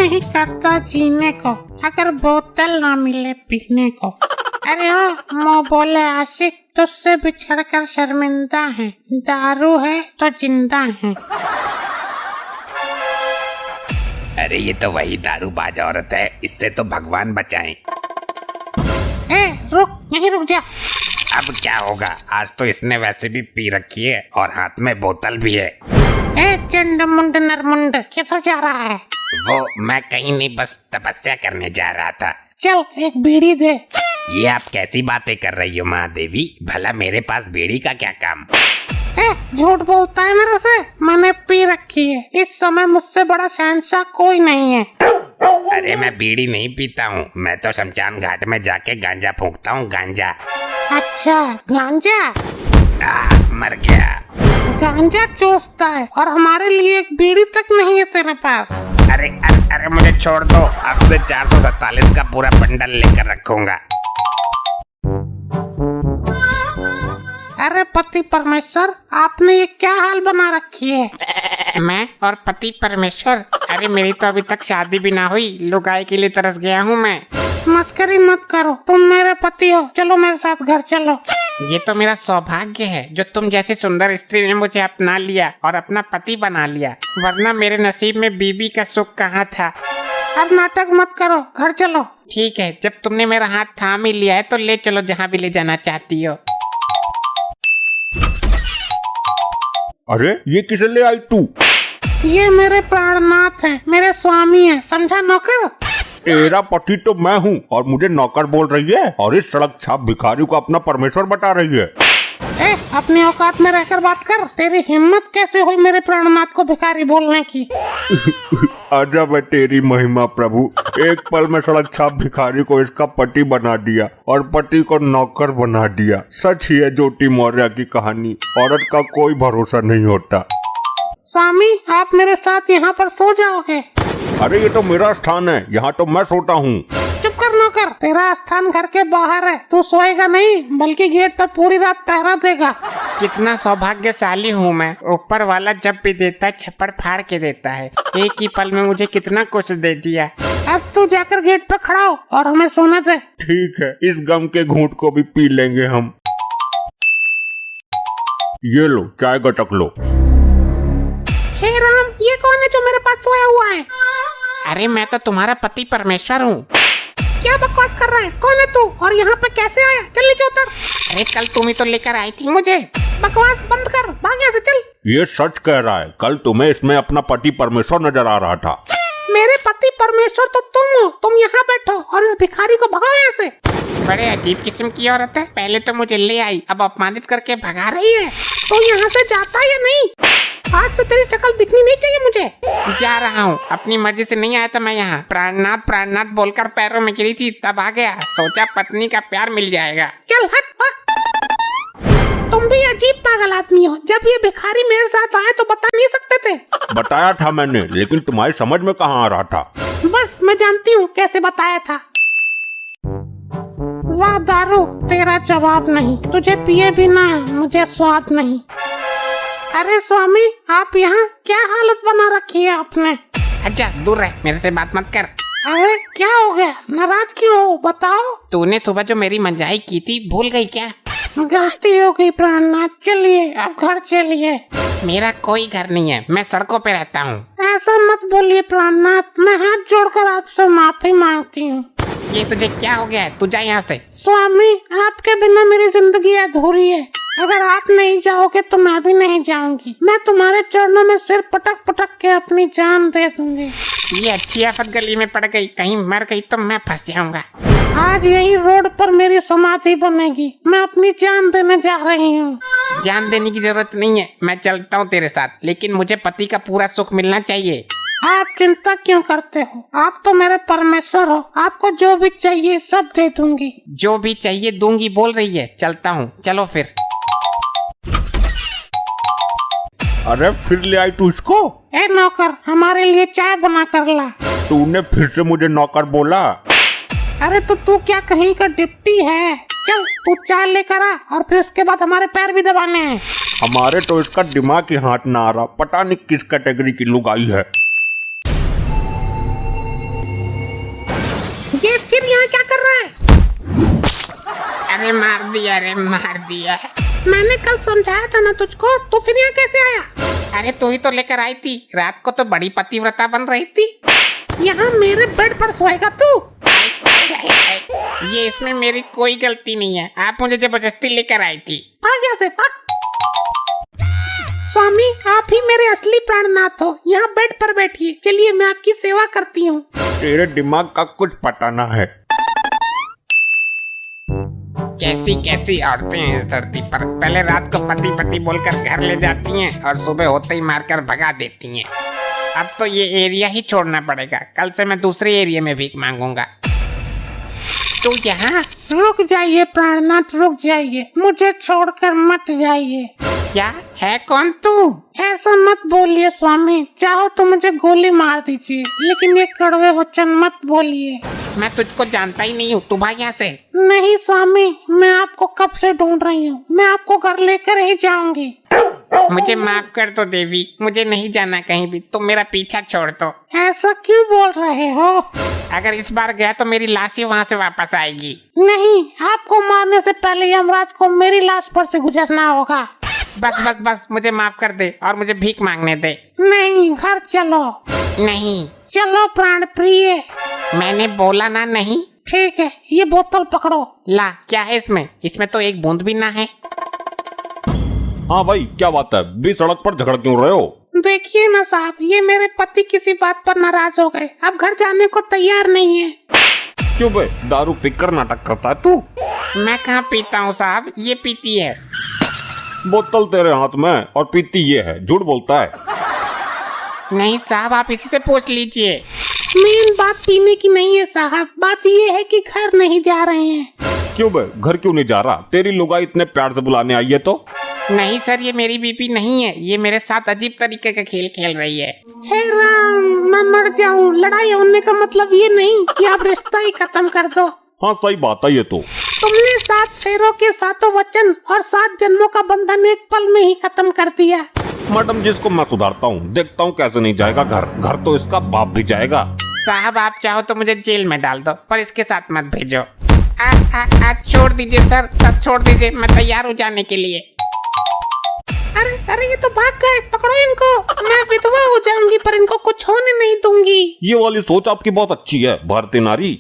नहीं करता जीने को अगर बोतल ना मिले पीने को। अरे ओ मुँह बोले आशिक तुझसे बिछड़ कर शर्मिंदा है, दारू है तो जिंदा है। अरे ये तो वही दारूबाज औरत है, इससे तो भगवान बचाएं। रुक, यहीं रुक जा। अब क्या होगा, आज तो इसने वैसे भी पी रखी है और हाथ में बोतल भी है। चंड मुंड नरमुंड किधर जा रहा है? वो मैं कहीं नहीं, बस तपस्या करने जा रहा था। चल एक बीड़ी दे। ये आप कैसी बातें कर रही हो महादेवी, भला मेरे पास बीड़ी का क्या काम? झूठ बोलता है मेरे से, मैंने पी रखी है। इस समय मुझसे बड़ा शहंशाह कोई नहीं है। अरे मैं बीड़ी नहीं पीता हूँ, मैं तो शमशान घाट में जाके गांजा फूंकता हूँ, गांजा। अच्छा गांजा? मर गया। गांजा चूसता है और हमारे लिए एक बीड़ी तक नहीं है तेरे पास। अरे अरे अरे मुझे छोड़ दो, अब से 447 का पूरा बंडल लेकर रखूंगा। अरे पति परमेश्वर, आपने ये क्या हाल बना रखी है? मैं और पति परमेश्वर? अरे मेरी तो अभी तक शादी भी ना हुई, लुगाई के लिए तरस गया हूँ मैं। मस्करी मत करो, तुम मेरे पति हो, चलो मेरे साथ घर चलो। ये तो मेरा सौभाग्य है जो तुम जैसी सुंदर स्त्री ने मुझे अपना लिया और अपना पति बना लिया, वरना मेरे नसीब में बीबी का सुख कहाँ था। अब नाटक मत करो, घर चलो। ठीक है, जब तुमने मेरा हाथ थाम ही लिया है तो ले चलो जहाँ भी ले जाना चाहती हो। अरे ये किसे ले आई तू? ये मेरे प्राणनाथ हैं, मेरे स्वामी हैं, समझा नौकर? तेरा पति तो मैं हूँ और मुझे नौकर बोल रही है, और इस सड़क छाप भिखारी को अपना परमेश्वर बता रही है। अपनी औकात में रहकर बात कर। तेरी हिम्मत कैसे हुई मेरे प्राणनाथ को भिखारी बोलने की? अजब है तेरी महिमा प्रभु, एक पल में सड़क छाप भिखारी को इसका पति बना दिया और पति को नौकर बना दिया। सच ही है ज्योति मौर्य की कहानी, औरत का कोई भरोसा नहीं होता। स्वामी आप मेरे साथ यहाँ पर सो जाओगे? अरे ये तो मेरा स्थान है, यहाँ तो मैं सोता हूँ। चुप कर नौकर, तेरा स्थान घर के बाहर है, तू सोएगा नहीं बल्कि गेट पर पूरी रात पहरा देगा। कितना सौभाग्यशाली हूँ मैं, ऊपर वाला जब भी देता है छप्पड़ फाड़ के देता है। एक ही पल में मुझे कितना कुछ दे दिया। अब तू जाकर गेट पर खड़ा हो और हमें सोने दे। ठीक है, इस गम के घूंट को भी पी लेंगे हम। ये लो चाय गटक लो। हे राम, ये कौन है जो मेरे पास सोया हुआ है? अरे मैं तो तुम्हारा पति परमेश्वर हूँ। क्या बकवास कर रहा है? कौन है तू और यहाँ पे कैसे आया? चल नीचे उतर। अरे कल तुम ही तो लेकर आई थी मुझे। बकवास बंद कर, भाग यहाँ से चल। ये सच कह रहा है, कल तुम्हें इसमें अपना पति परमेश्वर नजर आ रहा था। मेरे पति परमेश्वर तो तुम हो, तुम यहाँ बैठो और इस भिखारी को भगाओ यहाँ से। बड़े अजीब किस्म की औरत है, पहले तो मुझे ले आई, अब अपमानित करके भगा रही है। तो यहाँ से जाता या नहीं? आज से तेरी शक्ल दिखनी नहीं चाहिए मुझे। जा रहा हूँ, अपनी मर्जी से नहीं आया था मैं यहाँ। प्राणनाथ प्राणनाथ बोलकर पैरों में गिरी थी तब आ गया, सोचा पत्नी का प्यार मिल जाएगा। चल हट भाग। तुम भी अजीब पागल आदमी हो, जब ये भिखारी मेरे साथ आए तो बता नहीं सकते थे? बताया था मैंने, लेकिन तुम्हारी समझ में कहाँ आ रहा था। बस मैं जानती हूँ कैसे बताया था। वाह दारू, तेरा जवाब नहीं, तुझे पिए बिना मुझे स्वाद नहीं। अरे स्वामी आप यहाँ क्या हालत बना रखी है आपने? अच्छा दूर रह, मेरे से बात मत कर। अरे क्या हो गया, नाराज क्यों हो, बताओ। तूने सुबह जो मेरी मंजाई की थी भूल गई क्या? गलती हो गई प्राणनाथ, चलिए अब घर चलिए। मेरा कोई घर नहीं है, मैं सड़कों पे रहता हूँ। ऐसा मत बोलिए प्राणनाथ, मैं हाथ जोड़कर आपसे माफी मांगती हूँ। ये तुझे क्या हो गया है, तू जा यहाँ से। स्वामी आपके बिना मेरी जिंदगी अधूरी है, अगर आप नहीं जाओगे तो मैं भी नहीं जाऊंगी। मैं तुम्हारे चरणों में सिर पटक पटक के अपनी जान दे दूंगी। ये अच्छी आफत गली में पड़ गई, कहीं मर गई तो मैं फंस जाऊंगा। आज यही रोड पर मेरी समाधि बनेगी, मैं अपनी जान देने जा रही हूँ। जान देने की जरूरत नहीं है, मैं चलता हूँ तेरे साथ, लेकिन मुझे पति का पूरा सुख मिलना चाहिए। आप चिंता क्यों करते हो, आप तो मेरे परमेश्वर हो, आपको जो भी चाहिए सब दे दूंगी। जो भी चाहिए दूंगी बोल रही है, चलता हूँ, चलो फिर। अरे फिर ले आई तू इसको? ए नौकर, हमारे लिए चाय बना कर ला। तूने फिर से मुझे नौकर बोला? अरे तो तू क्या कहीं का डिप्टी है? चल तू चाय लेकर आ और फिर उसके बाद हमारे पैर भी दबाने हैं। हमारे तो इसका दिमाग ही हाथ ना आ रहा, पता नहीं किस कैटेगरी की लुगाई है। अरे मार दिया रे, मार दिया। मैंने कल समझाया था ना तुझको, तो फिर यहाँ कैसे आया? अरे तू ही तो लेकर आई थी, रात को तो बड़ी पतिव्रता बन रही थी। यहाँ मेरे बेड पर सोएगा तू? ये इसमें मेरी कोई गलती नहीं है, आप मुझे जबरदस्ती लेकर आई थी। भाग यहाँ से, भाग। स्वामी, आप ही मेरे असली प्राणनाथ हो। यहाँ बेड पर बैठिए, चलिए मैं आपकी सेवा करती हूँ। तेरे दिमाग का कुछ पता ना है। कैसी कैसी औरतें हैं इस धरती पर, पहले रात को पति पति बोलकर घर ले जाती हैं और सुबह होते ही मारकर भगा देती हैं। अब तो ये एरिया ही छोड़ना पड़ेगा, कल से मैं दूसरे एरिया में भीख मांगूंगा। तू यहाँ? रुक जाइए प्राणनाथ, रुक जाइए, मुझे छोड़कर मत जाइए। क्या है, कौन तू? ऐसा मत बोलिए स्वामी, चाहो तो मुझे गोली मार दीजिए, लेकिन ये कड़वे वचन मत बोलिए। मैं तुझको जानता ही नहीं हूँ, तू भाग यहाँ से। नहीं स्वामी, मैं आपको कब से ढूंढ रही हूँ, मैं आपको घर लेकर ही जाऊंगी। मुझे माफ कर दो देवी, मुझे नहीं जाना कहीं भी, तुम मेरा पीछा छोड़ दो। ऐसा क्यों बोल रहे हो? अगर इस बार गया तो मेरी लाश ही वहाँ से वापस आएगी। नहीं, आपको मारने से पहले यमराज को मेरी लाश पर से गुजरना होगा। बस बस बस, मुझे माफ कर दे और मुझे भीख मांगने दे। नहीं, घर चलो। नहीं। चलो प्राण प्रिय। मैंने बोला ना नहीं। ठीक है, ये बोतल पकड़ो। ला, क्या है इसमें? इसमें तो एक बूंद भी ना है। हाँ भाई, क्या बात है? बीच सड़क पर झगड़ क्यों रहे हो? देखिए ना साहब, ये मेरे पति किसी बात पर नाराज हो गए, अब घर जाने को तैयार नहीं है। क्यों बे, दारू पीकर नाटक करता है तू? मैं कहाँ पीता हूँ साहब, ये पीती है। बोतल तेरे हाथ में और पीती ये है, झूठ बोलता है। नहीं साहब, आप इसी से पूछ लीजिए। मेन बात पीने की नहीं है साहब, बात ये है कि घर नहीं जा रहे हैं। क्यों बे, घर क्यों नहीं जा रहा? तेरी लुगाई इतने प्यार से बुलाने आई है तो? नहीं सर, ये मेरी बीपी नहीं है, ये मेरे साथ अजीब तरीके का खेल खेल रही है। हे राम, मैं मर जाऊं। लड़ाई होने का मतलब ये नहीं कि आप रिश्ता ही खत्म कर दो। हाँ सही बात है ये तो। तुमने 7 फेरों के 7 वचन और 7 जन्मों का बंधन एक पल में ही खत्म कर दिया। मैडम जी, इसको मैं सुधारता हूँ, देखता हूँ कैसे नहीं जाएगा घर। घर तो इसका बाप भी जाएगा। साहब, आप चाहो तो मुझे जेल में डाल दो, पर इसके साथ मत भेजो। छोड़ दीजिए सर, सब छोड़ दीजिए, मैं तैयार हूँ जाने के लिए। अरे अरे, ये तो भाग गए, पकड़ो इनको। मैं विधवा हो जाऊंगी पर इनको कुछ होने नहीं दूंगी। ये वाली सोच आपकी बहुत अच्छी है भारतीय नारी।